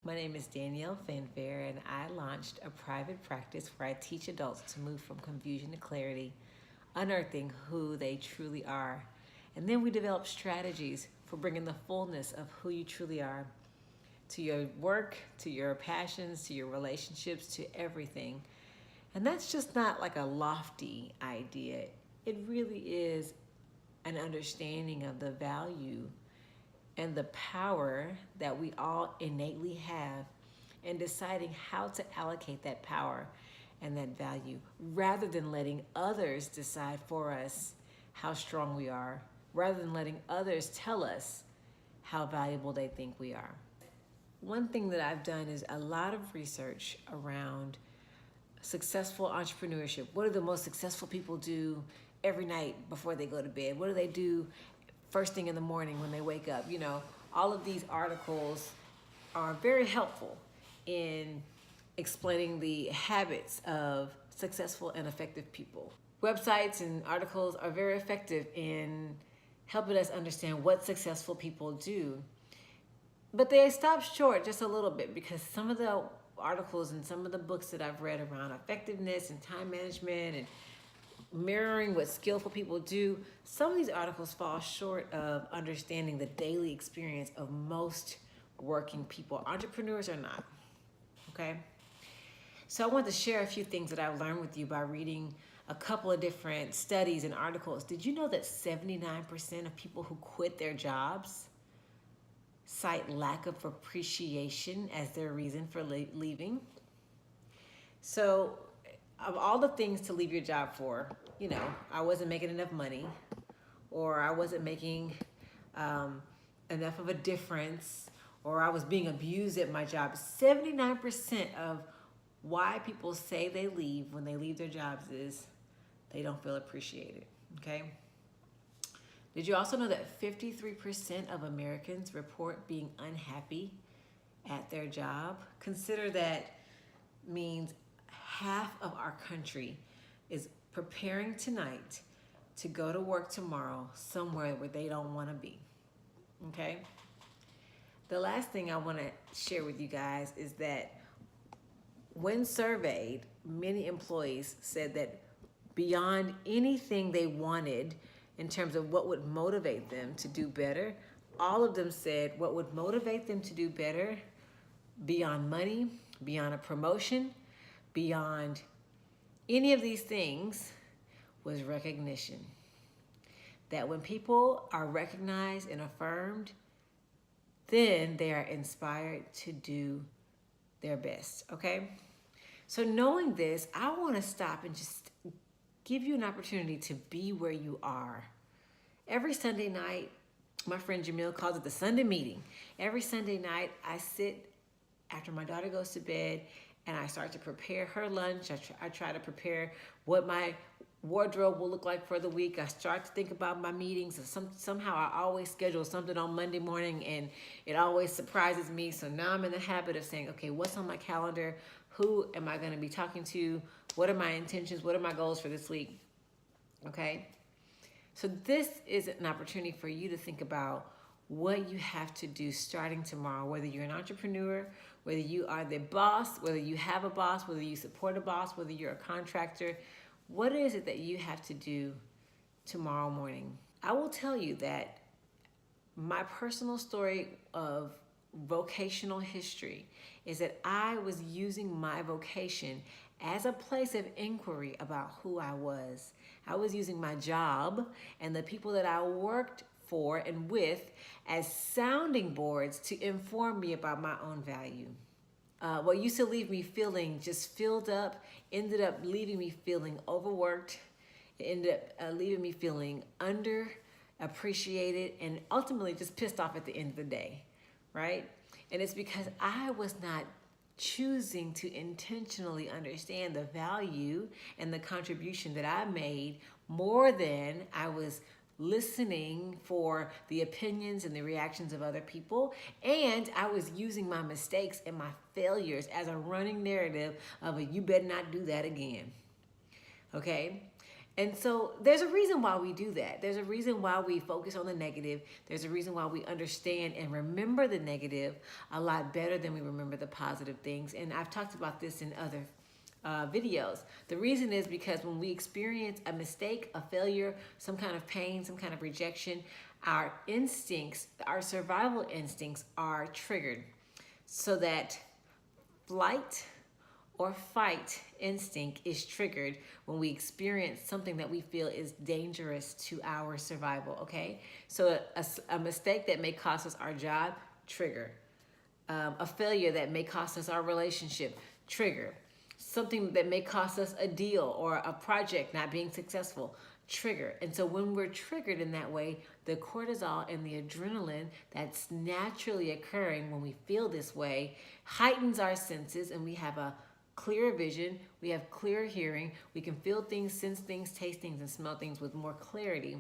My name is Danielle Fanfare, and I launched a private practice where I teach adults to move from confusion to clarity, unearthing who they truly are. And then we develop strategies for bringing the fullness of who you truly are to your work, to your passions, to your relationships, to everything. And that's just not like a lofty idea. It really is an understanding of the value and the power that we all innately have, and deciding how to allocate that power and that value rather than letting others decide for us how strong we are, rather than letting others tell us how valuable they think we are. One thing that I've done is a lot of research around successful entrepreneurship. What do the most successful people do every night before they go to bed? What do they do first thing in the morning when they wake up? You know, all of these articles are very helpful in explaining the habits of successful and effective people. Websites and articles are very effective in helping us understand what successful people do. But they stop short just a little bit, because some of the articles and some of the books that I've read around effectiveness and time management and mirroring what skillful people do, some of these articles fall short of understanding the daily experience of most working people, entrepreneurs or not. Okay? So I want to share a few things that I've learned with you by reading a couple of different studies and articles. Did you know that 79% of people who quit their jobs cite lack of appreciation as their reason for leaving? So of all the things to leave your job for, you know, I wasn't making enough money, or I wasn't making enough of a difference, or I was being abused at my job. 79% of why people say they leave when they leave their jobs is they don't feel appreciated, okay? Did you also know that 53% of Americans report being unhappy at their job? Consider that means half of our country is preparing tonight to go to work tomorrow somewhere where they don't want to be, okay? The last thing I want to share with you guys is that when surveyed, many employees said that beyond anything they wanted in terms of what would motivate them to do better, all of them said what would motivate them to do better beyond money, beyond a promotion, beyond any of these things was recognition. That when people are recognized and affirmed, then they are inspired to do their best, okay? So knowing this, I want to stop and just give you an opportunity to be where you are. Every Sunday night, my friend Jamil calls it the Sunday meeting. Every Sunday night, I sit after my daughter goes to bed and I start to prepare her lunch. I try to prepare what my wardrobe will look like for the week. I start to think about my meetings, and somehow I always schedule something on Monday morning, and it always surprises me. So now I'm in the habit of saying, okay, what's on my calendar? Who am I going to be talking to? What are my intentions? What are my goals for this week? Okay? So this is an opportunity for you to think about what you have to do starting tomorrow, whether you're an entrepreneur, whether you are the boss, whether you have a boss, whether you support a boss, whether you're a contractor. What is it that you have to do tomorrow morning? I will tell you that my personal story of vocational history is that I was using my vocation as a place of inquiry about who I was. I was using my job and the people that I worked for and with as sounding boards to inform me about my own value. What used to leave me feeling just filled up ended up leaving me feeling overworked. It ended up leaving me feeling underappreciated and ultimately just pissed off at the end of the day, right? And it's because I was not choosing to intentionally understand the value and the contribution that I made more than I was listening for the opinions and the reactions of other people. And I was using my mistakes and my failures as a running narrative of a you better not do that again. Okay? And so there's a reason why we do that. There's a reason why we focus on the negative. There's a reason why we understand and remember the negative a lot better than we remember the positive things. And I've talked about this in other videos. The reason is because when we experience a mistake, a failure, some kind of pain, some kind of rejection, our instincts, our survival instincts are triggered so that flight or fight instinct is triggered when we experience something that we feel is dangerous to our survival, okay? So a mistake that may cost us our job, trigger. A failure that may cost us our relationship, trigger. Something that may cost us a deal or a project not being successful, trigger. And so when we're triggered in that way, the cortisol and the adrenaline that's naturally occurring when we feel this way heightens our senses, and we have a clear vision, we have clear hearing, we can feel things, sense things, taste things, and smell things with more clarity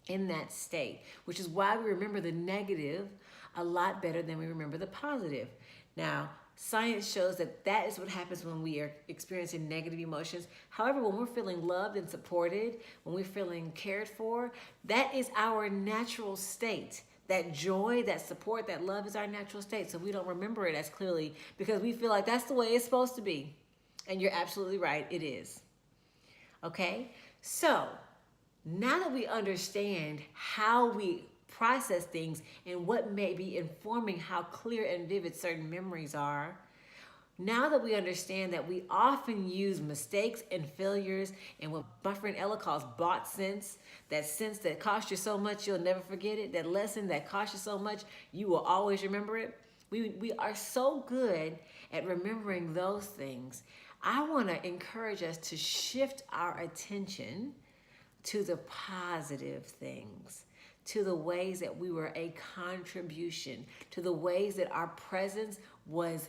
in that state, which is why we remember the negative a lot better than we remember the positive. Now, science shows that that is what happens when we are experiencing negative emotions. However, when we're feeling loved and supported, when we're feeling cared for, that is our natural state. That joy, that support, that love is our natural state. So we don't remember it as clearly because we feel like that's the way it's supposed to be. And you're absolutely right, it is. Okay? So now that we understand how we process things and what may be informing how clear and vivid certain memories are, now that we understand that we often use mistakes and failures and what Buffer and Ella calls bought sense, that sense that cost you so much you'll never forget it, that lesson that cost you so much you will always remember it. We are so good at remembering those things. I want to encourage us to shift our attention to the positive things, to the ways that we were a contribution, to the ways that our presence was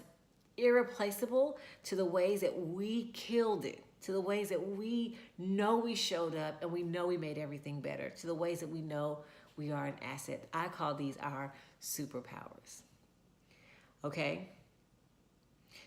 irreplaceable, to the ways that we killed it, to the ways that we know we showed up and we know we made everything better, to the ways that we know we are an asset. I call these our superpowers. Okay?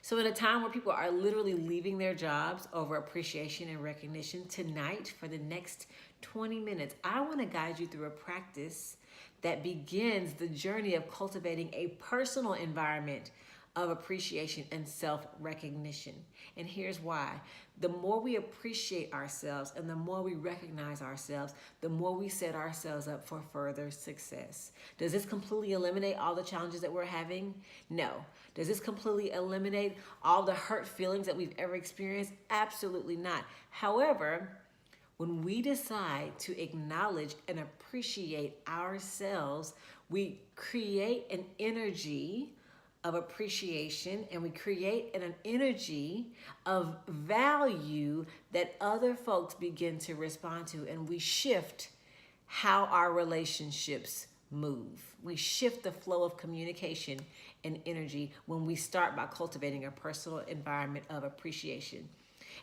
So in a time where people are literally leaving their jobs over appreciation and recognition, tonight for the next 20 minutes, I want to guide you through a practice that begins the journey of cultivating a personal environment of appreciation and self-recognition. And here's why. The more we appreciate ourselves and the more we recognize ourselves, the more we set ourselves up for further success. Does this completely eliminate all the challenges that we're having? No. Does this completely eliminate all the hurt feelings that we've ever experienced? Absolutely not. However, when we decide to acknowledge and appreciate ourselves, we create an energy of appreciation, and we create an energy of value that other folks begin to respond to, and we shift how our relationships move. We shift the flow of communication and energy when we start by cultivating a personal environment of appreciation.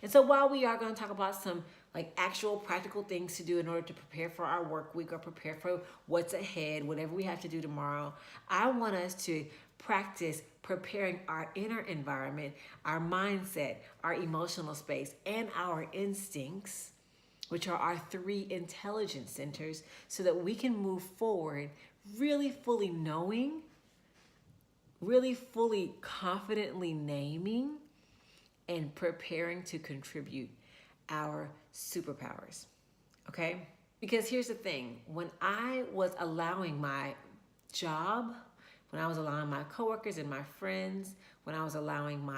And so while we are going to talk about some like actual practical things to do in order to prepare for our work week or prepare for what's ahead, whatever we have to do tomorrow, I want us to practice preparing our inner environment, our mindset, our emotional space, and our instincts, which are our 3 intelligence centers, so that we can move forward really fully knowing, really fully confidently naming, and preparing to contribute our superpowers, okay? Because here's the thing, when I was allowing my job, when I was allowing my coworkers and my friends, when I was allowing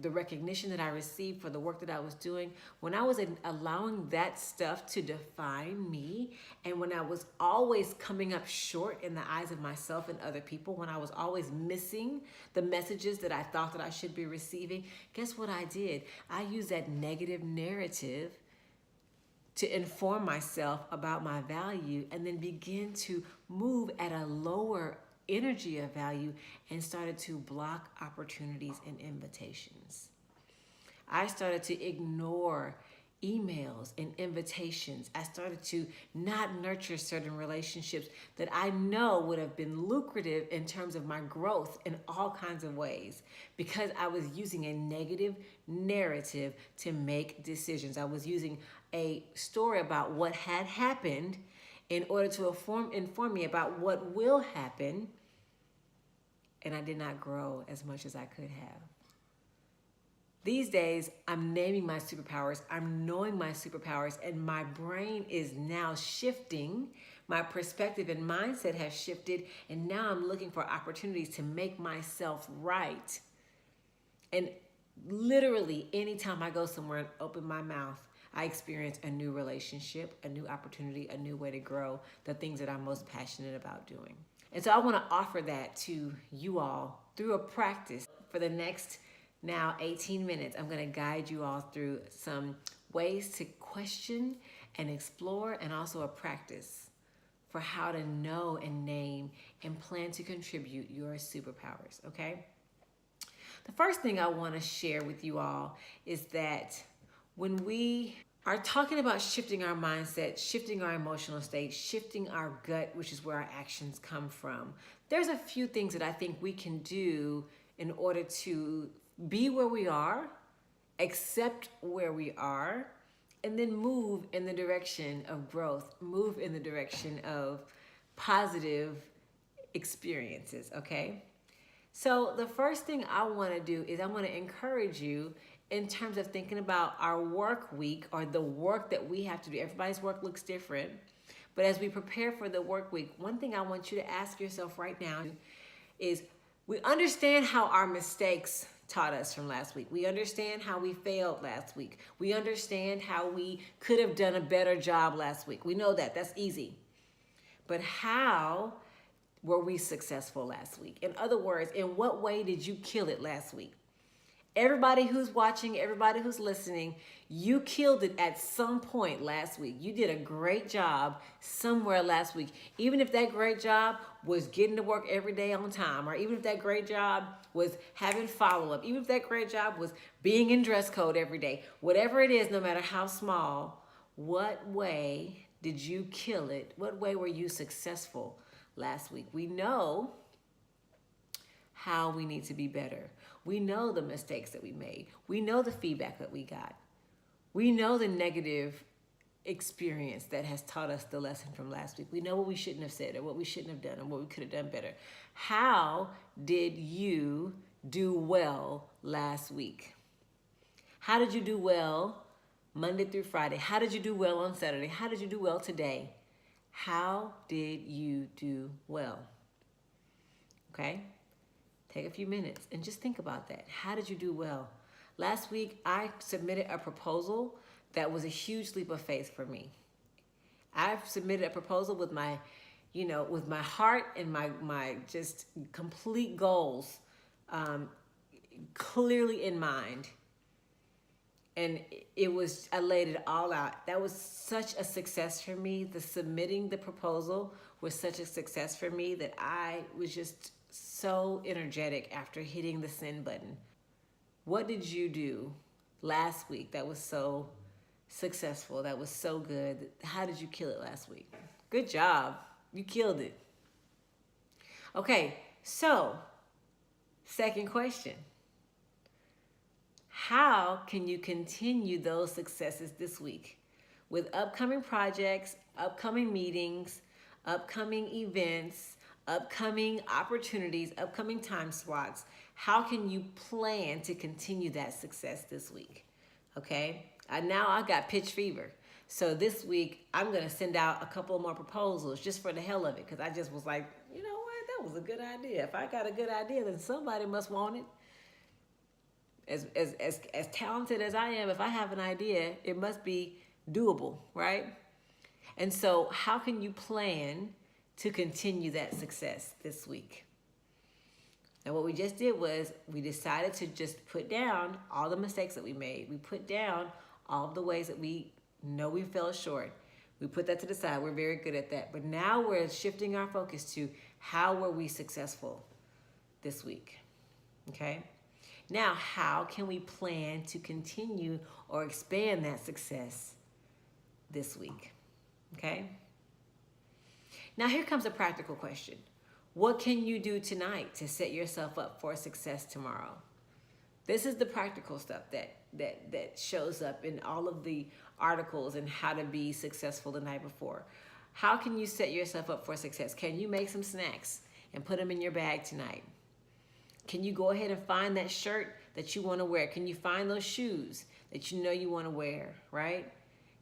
the recognition that I received for the work that I was doing, when I was allowing that stuff to define me, and when I was always coming up short in the eyes of myself and other people, when I was always missing the messages that I thought that I should be receiving, guess what I did? I used that negative narrative to inform myself about my value, and then begin to move at a lower energy of value and started to block opportunities and invitations. I started to ignore emails and invitations. I started to not nurture certain relationships that I know would have been lucrative in terms of my growth in all kinds of ways, because I was using a negative narrative to make decisions. I was using a story about what had happened in order to inform me about what will happen, and I did not grow as much as I could have. These days, I'm naming my superpowers, I'm knowing my superpowers, and my brain is now shifting. My perspective and mindset has shifted, and now I'm looking for opportunities to make myself right. And literally, anytime I go somewhere and open my mouth, I experience a new relationship, a new opportunity, a new way to grow the things that I'm most passionate about doing. And so I want to offer that to you all through a practice. For the next now 18 minutes, I'm going to guide you all through some ways to question and explore, and also a practice for how to know and name and plan to contribute your superpowers, okay? The first thing I want to share with you all is that when we are talking about shifting our mindset, shifting our emotional state, shifting our gut, which is where our actions come from, there's a few things that I think we can do in order to be where we are, accept where we are, and then move in the direction of growth, move in the direction of positive experiences, okay? So the first thing I want to do is I want to encourage you in terms of thinking about our work week, or the work that we have to do. Everybody's work looks different, but as we prepare for the work week, one thing I want you to ask yourself right now is, we understand how our mistakes taught us from last week. We understand how we failed last week. We understand how we could have done a better job last week. We know that. That's easy. But how were we successful last week? In other words, in what way did you kill it last week? Everybody who's watching, everybody who's listening, you killed it at some point last week. You did a great job somewhere last week. Even if that great job was getting to work every day on time, or even if that great job was having follow-up, even if that great job was being in dress code every day, whatever it is, no matter how small, what way did you kill it? What way were you successful last week? We know how we need to be better. We know the mistakes that we made. We know the feedback that we got. We know the negative experience that has taught us the lesson from last week. We know what we shouldn't have said, or what we shouldn't have done, or what we could have done better. How did you do well last week? How did you do well Monday through Friday? How did you do well on Saturday? How did you do well today? How did you do well? Okay? Take a few minutes and just think about that. How did you do well? Last week, I submitted a proposal that was a huge leap of faith for me. I've submitted a proposal with my, with my heart and my just complete goals clearly in mind. And I laid it all out. That was such a success for me. Submitting the proposal was such a success for me that I was just so energetic after hitting the send button. What did you do last week that was so successful, that was so good? How did you kill it last week? Good job. You killed it. Okay, so second question. How can you continue those successes this week with upcoming projects, upcoming meetings, upcoming events, upcoming opportunities, upcoming time slots? How can you plan to continue that success this week? Okay, now I got pitch fever. So this week, I'm going to send out a couple more proposals just for the hell of it, because I just was like, you know what, that was a good idea. If I got a good idea, then somebody must want it. As talented as I am, if I have an idea, it must be doable, right? And so how can you plan to continue that success this week? Now, what we just did was we decided to just put down all the mistakes that we made. We put down all of the ways that we know we fell short. We put that to the side. We're very good at that. But now we're shifting our focus to how were we successful this week, okay? Now, how can we plan to continue or expand that success this week? Okay? Now, here comes a practical question. What can you do tonight to set yourself up for success tomorrow? This is the practical stuff that shows up in all of the articles and how to be successful the night before. How can you set yourself up for success? Can you make some snacks and put them in your bag tonight? Can you go ahead and find that shirt that you want to wear? Can you find those shoes that you know you want to wear, right?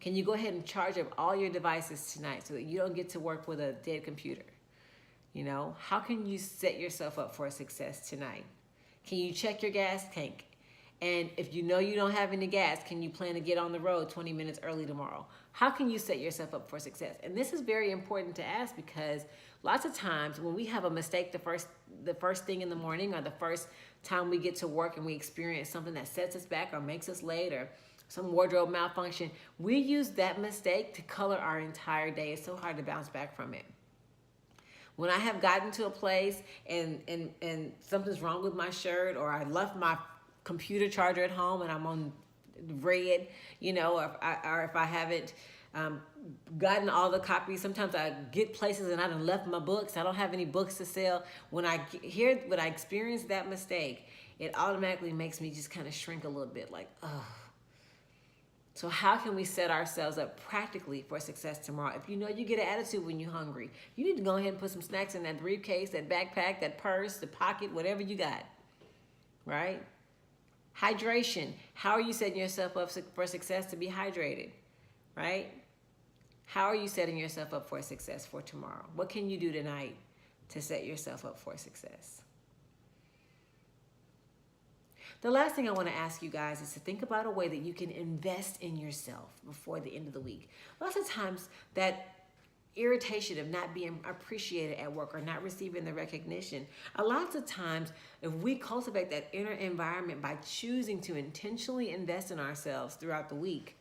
Can you go ahead and charge up all your devices tonight so that you don't get to work with a dead computer? You know, how can you set yourself up for success tonight? Can you check your gas tank? And if you know you don't have any gas, can you plan to get on the road 20 minutes early tomorrow? How can you set yourself up for success? And this is very important to ask because lots of times when we have a mistake the first thing in the morning or the first time we get to work and we experience something that sets us back or makes us late or some wardrobe malfunction, we use that mistake to color our entire day. It's so hard to bounce back from it. When I have gotten to a place and something's wrong with my shirt, or I left my computer charger at home and I'm on red, you know, or if I haven't gotten all the copies, sometimes I get places and I done left my books. I don't have any books to sell. When I experience that mistake, it automatically makes me just kind of shrink a little bit, like, oh. So how can we set ourselves up practically for success tomorrow? If you know you get an attitude when you're hungry, you need to go ahead and put some snacks in that briefcase, that backpack, that purse, the pocket, whatever you got, right? Hydration. How are you setting yourself up for success to be hydrated, right? How are you setting yourself up for success for tomorrow? What can you do tonight to set yourself up for success? The last thing I want to ask you guys is to think about a way that you can invest in yourself before the end of the week. Lots of times that irritation of not being appreciated at work or not receiving the recognition, a lot of times if we cultivate that inner environment by choosing to intentionally invest in ourselves throughout the week,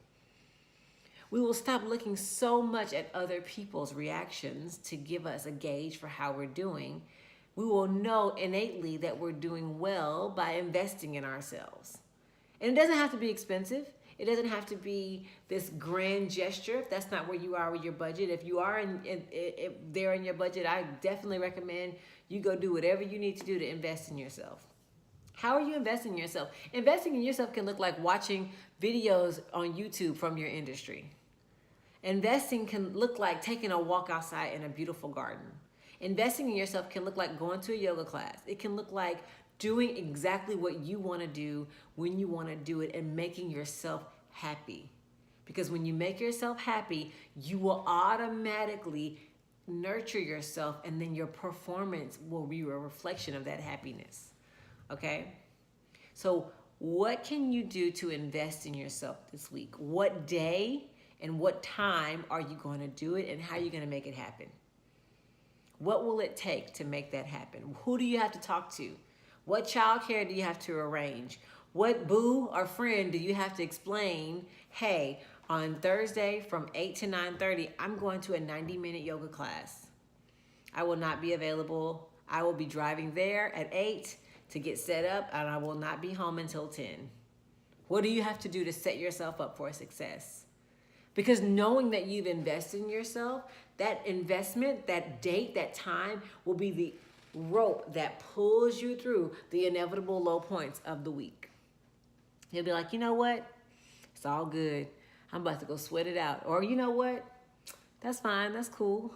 we will stop looking so much at other people's reactions to give us a gauge for how we're doing. We will know innately that we're doing well by investing in ourselves. And it doesn't have to be expensive. It doesn't have to be this grand gesture if that's not where you are with your budget. If you are there in your budget, I definitely recommend you go do whatever you need to do to invest in yourself. How are you investing in yourself? Investing in yourself can look like watching videos on YouTube from your industry. Investing can look like taking a walk outside in a beautiful garden. Investing in yourself can look like going to a yoga class. It can look like doing exactly what you want to do when you want to do it and making yourself happy. Because when you make yourself happy, you will automatically nurture yourself and then your performance will be a reflection of that happiness. Okay? So what can you do to invest in yourself this week? What day and what time are you going to do it and how are you going to make it happen? What will it take to make that happen? Who do you have to talk to? What childcare do you have to arrange? What boo or friend do you have to explain, hey, on Thursday from 8 to 9:30, I'm going to a 90-minute yoga class. I will not be available. I will be driving there at 8 to get set up, and I will not be home until 10. What do you have to do to set yourself up for success? Because knowing that you've invested in yourself, that investment, that date, that time will be the rope that pulls you through the inevitable low points of the week. You'll be like, you know what? It's all good. I'm about to go sweat it out. Or you know what? That's fine. That's cool.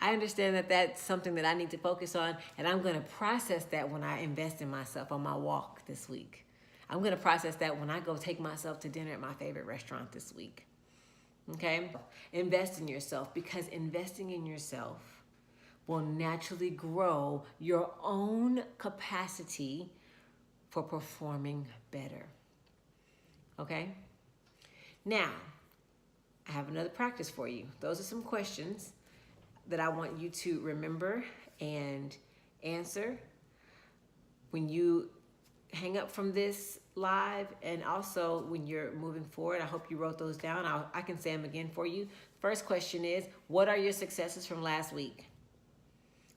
I understand that that's something that I need to focus on, and I'm going to process that when I invest in myself on my walk this week. I'm going to process that when I go take myself to dinner at my favorite restaurant this week. Okay? Invest in yourself, because investing in yourself will naturally grow your own capacity for performing better. Okay? Now, I have another practice for you. Those are some questions that I want you to remember and answer when you hang up from this live, and also when you're moving forward. I hope you wrote those down. I can say them again for you. First question is, what are your successes from last week?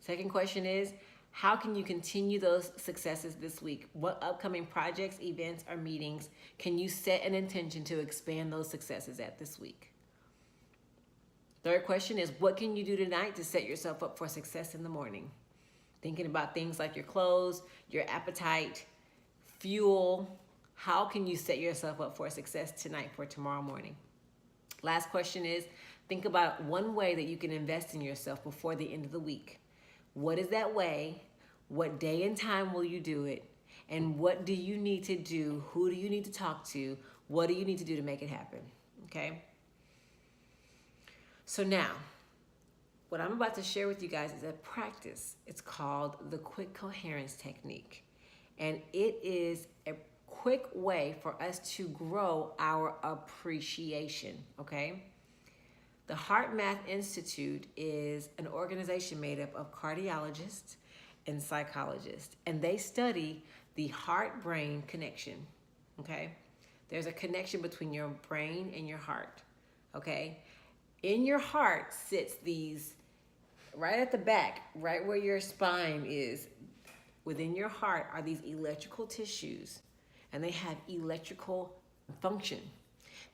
Second question is, How can you continue those successes this week? What upcoming projects, events, or meetings can you set an intention to expand those successes at this week? Third question is, what can you do tonight to set yourself up for success in the morning? Thinking about things like your clothes, your appetite, fuel. How can you set yourself up for success tonight for tomorrow morning? Last question is, think about one way that you can invest in yourself before the end of the week. What is that way? What day and time will you do it? And what do you need to do? Who do you need to talk to? What do you need to do to make it happen? Okay? So now, what I'm about to share with you guys is a practice. It's called the quick coherence technique. And it is a quick way for us to grow our appreciation, okay? The Heart Math Institute is an organization made up of cardiologists and psychologists, and they study the heart-brain connection, okay? There's a connection between your brain and your heart, okay? In your heart sits these, right at the back, right where your spine is, within your heart are these electrical tissues, and they have electrical function.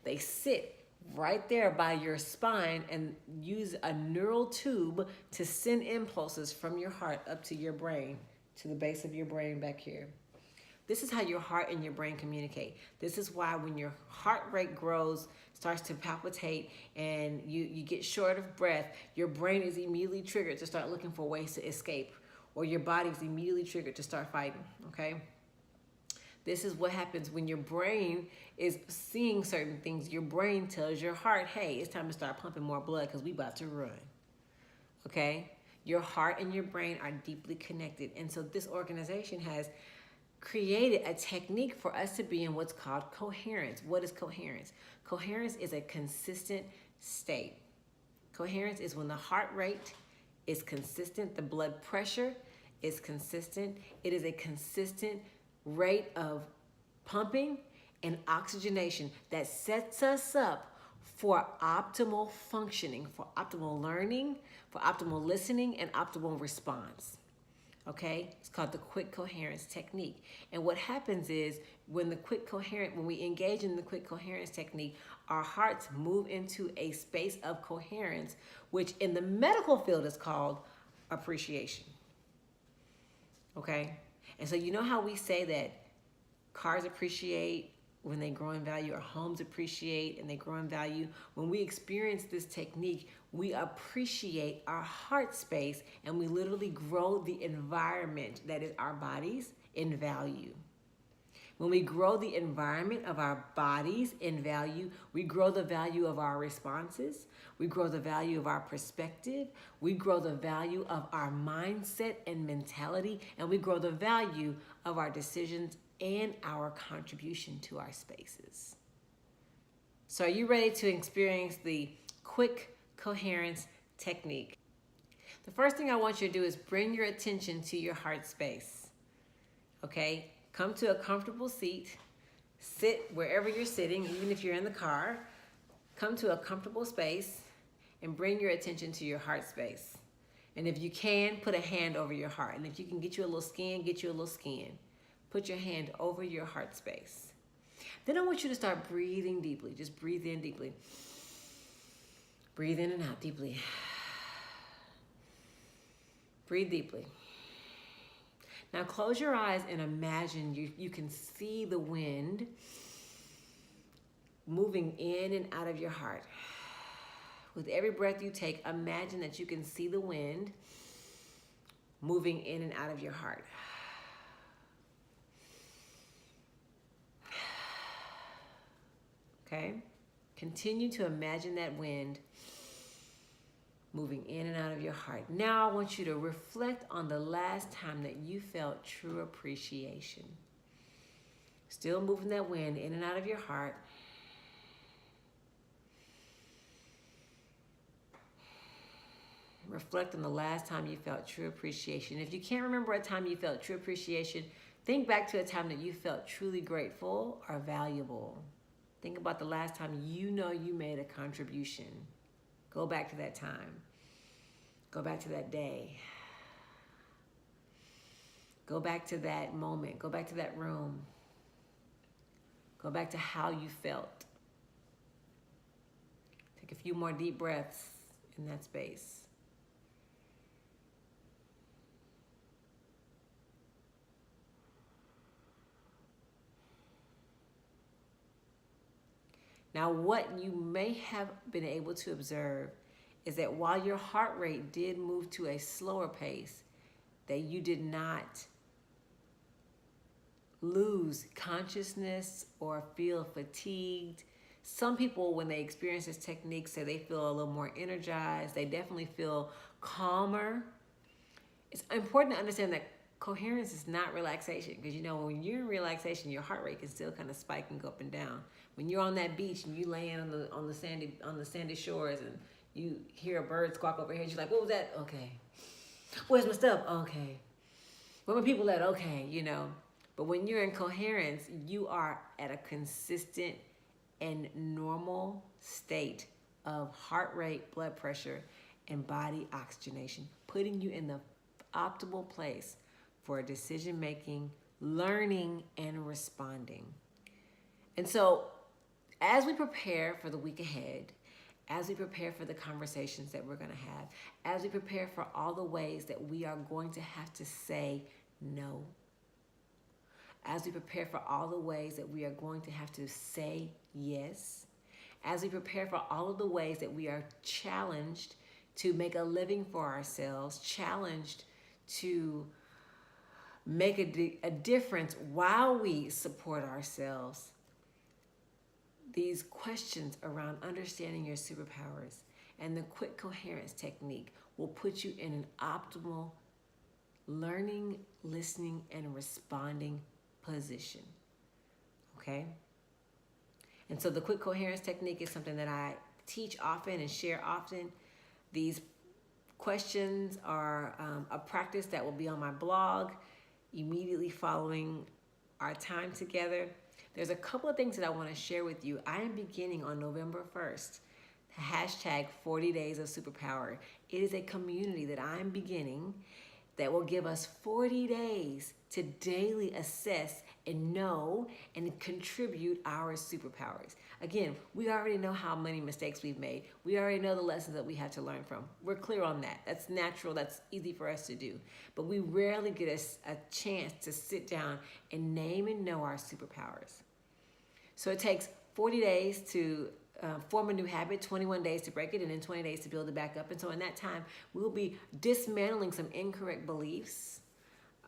They sit right there by your spine and use a neural tube to send impulses from your heart up to your brain, to the base of your brain back here. This is how your heart and your brain communicate. This is why when your heart rate grows, starts to palpitate, and you get short of breath, your brain is immediately triggered to start looking for ways to escape, or your body is immediately triggered to start fighting, okay? This is what happens when your brain is seeing certain things. Your brain tells your heart, hey, it's time to start pumping more blood because we about to run, okay? Your heart and your brain are deeply connected. And so this organization has created a technique for us to be in what's called coherence. What is coherence? Coherence is a consistent state. Coherence is when the heart rate is consistent, the blood pressure is consistent. It is a consistent rate of pumping and oxygenation that sets us up for optimal functioning, for optimal learning, for optimal listening, and optimal response. Okay, it's called the quick coherence technique. And what happens is when we engage in the quick coherence technique, our hearts move into a space of coherence, which in the medical field is called appreciation. Okay, and so you know how we say that cars appreciate when they grow in value, or homes appreciate and they grow in value? When we experience this technique, we appreciate our heart space and we literally grow the environment that is our bodies in value. When we grow the environment of our bodies in value, we grow the value of our responses, we grow the value of our perspective, we grow the value of our mindset and mentality, and we grow the value of our decisions and our contribution to our spaces. So are you ready to experience the quick coherence technique? The first thing I want you to do is bring your attention to your heart space. Okay? Come to a comfortable seat. Sit wherever you're sitting, even if you're in the car. Come to a comfortable space and bring your attention to your heart space. And if you can, put a hand over your heart. And if you can get you a little skin, get you a little skin. Put your hand over your heart space. Then I want you to start breathing deeply. Just breathe in deeply. Breathe in and out deeply. Breathe deeply. Now close your eyes and imagine you can see the wind moving in and out of your heart. With every breath you take, imagine that you can see the wind moving in and out of your heart. Okay? Continue to imagine that wind moving in and out of your heart. Now I want you to reflect on the last time that you felt true appreciation. Still moving that wind in and out of your heart. Reflect on the last time you felt true appreciation. If you can't remember a time you felt true appreciation, think back to a time that you felt truly grateful or valuable. Think about the last time you know you made a contribution. Go back to that time. Go back to that day. Go back to that moment. Go back to that room. Go back to how you felt. Take a few more deep breaths in that space. Now, what you may have been able to observe is that while your heart rate did move to a slower pace, that you did not lose consciousness or feel fatigued. Some people, when they experience this technique, say they feel a little more energized. They definitely feel calmer. It's important to understand that coherence is not relaxation, because you know when you're in relaxation, your heart rate can still kind of spike and go up and down. When you're on that beach and you laying on the sandy shores and you hear a bird squawk overhead, you're like, what was that? Okay. Where's my stuff? Okay. Where my people at? Okay, you know. But when you're in coherence, you are at a consistent and normal state of heart rate, blood pressure, and body oxygenation, putting you in the optimal place for decision making, learning, and responding. And so, as we prepare for the week ahead, as we prepare for the conversations that we're going to have, as we prepare for all the ways that we are going to have to say no, as we prepare for all the ways that we are going to have to say yes, as we prepare for all of the ways that we are challenged to make a living for ourselves, challenged to make a difference while we support ourselves, these questions around understanding your superpowers and the quick coherence technique will put you in an optimal learning, listening, and responding position. Okay? And so the quick coherence technique is something that I teach often and share often. These questions are a practice that will be on my blog immediately following our time together. There's a couple of things that I want to share with you. I am beginning on November 1st, the hashtag 40 Days of Superpower. It is a community that I'm beginning that will give us 40 days to daily assess and know and contribute our superpowers. Again, we already know how many mistakes we've made. We already know the lessons that we have to learn from. We're clear on that. That's natural. That's easy for us to do. But we rarely get a chance to sit down and name and know our superpowers. So it takes 40 days to form a new habit, 21 days to break it, and then 20 days to build it back up. And so in that time, we'll be dismantling some incorrect beliefs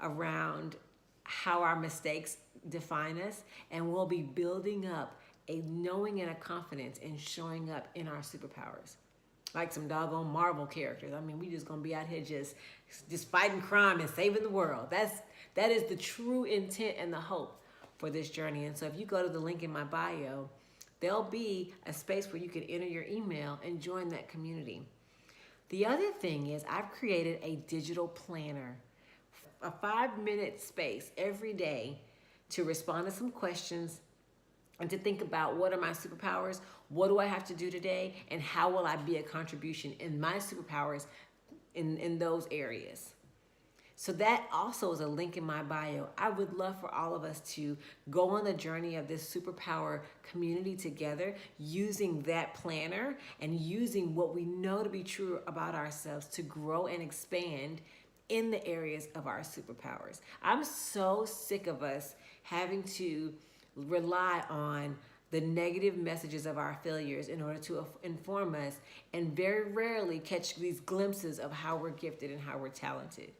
around how our mistakes define us, and we'll be building up a knowing and a confidence in showing up in our superpowers. Like some doggone Marvel characters. I mean, we just gonna be out here just fighting crime and saving the world. That is the true intent and the hope for this journey. And so if you go to the link in my bio, there'll be a space where you can enter your email and join that community. The other thing is I've created a digital planner, a 5-minute space every day to respond to some questions and to think about what are my superpowers, what do I have to do today, and how will I be a contribution in my superpowers in those areas. So that also is a link in my bio. I would love for all of us to go on the journey of this superpower community together, using that planner and using what we know to be true about ourselves to grow and expand in the areas of our superpowers. I'm so sick of us having to rely on the negative messages of our failures in order to inform us, and very rarely catch these glimpses of how we're gifted and how we're talented.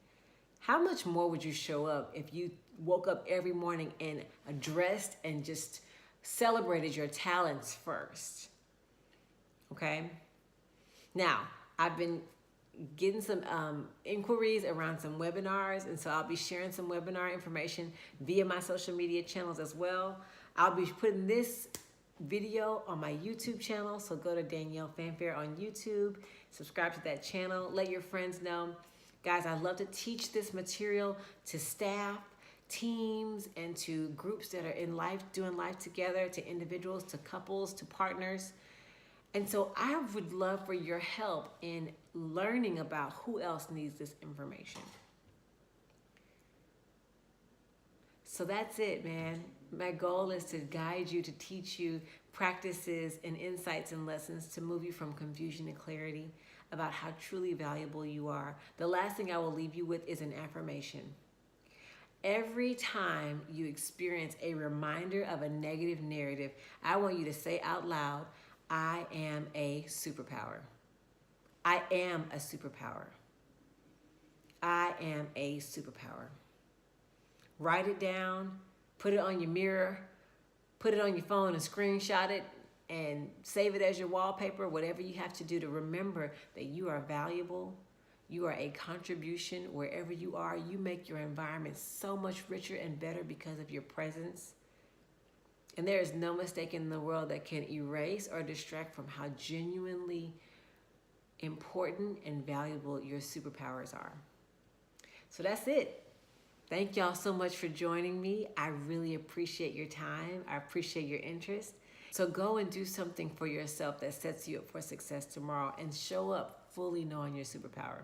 How much more would you show up if you woke up every morning and addressed and just celebrated your talents first? Okay? Now, I've been getting some inquiries around some webinars, and so I'll be sharing some webinar information via my social media channels as well. I'll be putting this video on my YouTube channel, so go to Danielle Fanfare on YouTube, subscribe to that channel, let your friends know. Guys, I love to teach this material to staff, teams, and to groups that are in life, doing life together, to individuals, to couples, to partners. And so I would love for your help in learning about who else needs this information. So that's it, man. My goal is to guide you, to teach you practices and insights and lessons to move you from confusion to clarity about how truly valuable you are. The last thing I will leave you with is an affirmation. Every time you experience a reminder of a negative narrative, I want you to say out loud, I am a superpower. I am a superpower. I am a superpower. Write it down, put it on your mirror, put it on your phone and screenshot it and save it as your wallpaper, whatever you have to do to remember that you are valuable. You are a contribution wherever you are. You make your environment so much richer and better because of your presence. And there is no mistake in the world that can erase or distract from how genuinely important and valuable your superpowers are. So that's it. Thank y'all so much for joining me. I really appreciate your time. I appreciate your interest. So go and do something for yourself that sets you up for success tomorrow and show up fully knowing your superpower.